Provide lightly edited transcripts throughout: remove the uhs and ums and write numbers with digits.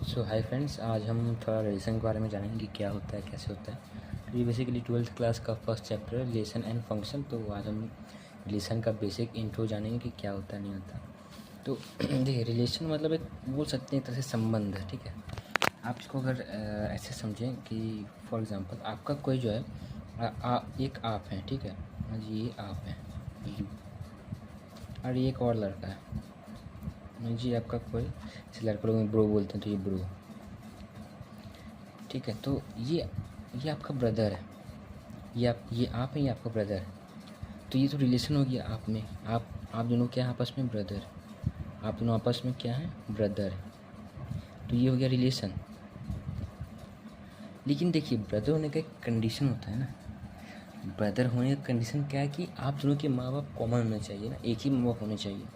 सो hi friends, आज हम थोड़ा रिलेशन के बारे में जानेंगे कि क्या होता है, कैसे होता है। तो ये बेसिकली 12th क्लास का फर्स्ट चैप्टर है, रिलेशन एंड फंक्शन। तो आज हम रिलेशन का बेसिक इंट्रो जानेंगे कि क्या होता है, नहीं होता। तो देखिए, रिलेशन मतलब एक बोल सकते हैं एक तरह से संबंध है, ठीक है। आप इसको अगर ऐसे समझें कि फॉर एग्ज़ाम्पल आपका कोई जो है एक आप है, ठीक है। हाँ जी, ये आप है यू, और ये एक और लड़का है जी, आपका कोई, जैसे लड़के लोग ब्रो बोलते हैं तो ये ब्रो, ठीक है। तो ये आपका ब्रदर है, ये आप है, ये आपका ब्रदर है। तो ये तो रिलेशन हो गया आप में। आप दोनों क्या है आपस में? ब्रदर। आप दोनों आपस में क्या है? ब्रदर। तो ये हो गया रिलेशन। लेकिन देखिए, ब्रदर होने का एक कंडीशन होता है ना। ब्रदर होने का कंडीशन क्या है कि आप दोनों के माँ बाप कॉमन होने चाहिए ना, एक ही माँ बाप होने चाहिए।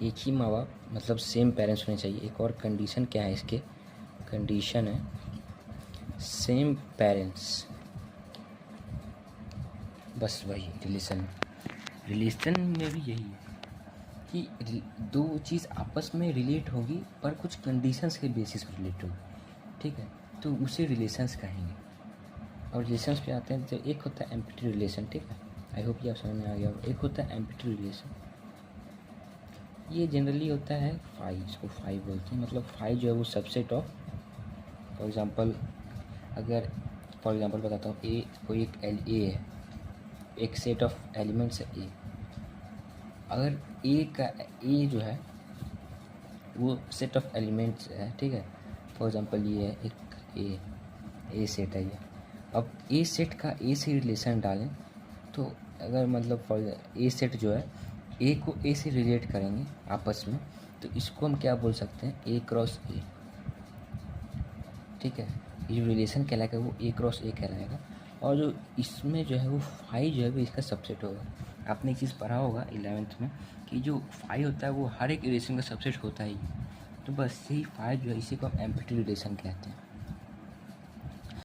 एक ही माँ बाप मतलब सेम पेरेंट्स होने चाहिए। एक और कंडीशन क्या है इसके? कंडीशन है सेम पेरेंट्स। बस वही रिलेशन में भी यही है कि दो चीज़ आपस में रिलेट होगी पर कुछ कंडीशंस के बेसिस पर रिलेट होगी, ठीक है। तो उसे रिलेशंस कहेंगे। और रिलेशंस पे आते हैं तो एक होता है एम्प्टी रिलेशन, ठीक है। आई होप ये आप समझ में आ गया। एक होता है एम्प्टी रिलेशन, ये जनरली होता है फाइव, इसको फाइव बोलते हैं। मतलब फाइव जो है वो सबसेट ऑफ, फॉर एग्ज़ाम्पल बताता हूँ, ए कोई एक ए है, एक सेट ऑफ एलिमेंट्स है ए। अगर ए जो है वो सेट ऑफ एलिमेंट्स है, ठीक है। फॉर एग्ज़ाम्पल ये है एक ए सेट है ये। अब ए सेट का ए से रिलेशन डालें तो अगर मतलब फॉर ए सेट जो है ए को ए से रिलेट करेंगे आपस में, तो इसको हम क्या बोल सकते हैं? ए क्रॉस ए, ठीक है। ये जो रिलेशन कहलाएगा वो ए क्रॉस ए कहलाएगा। और जो इसमें जो है वो फाइव जो है वो इसका सबसेट होगा। आपने एक चीज़ पढ़ा होगा 11th में कि जो फाइव होता है वो हर एक रिलेशन का सबसेट होता ही है। तो बस यही फाइव जो है इसी को हम एम्प्टी रिलेशन कहते हैं।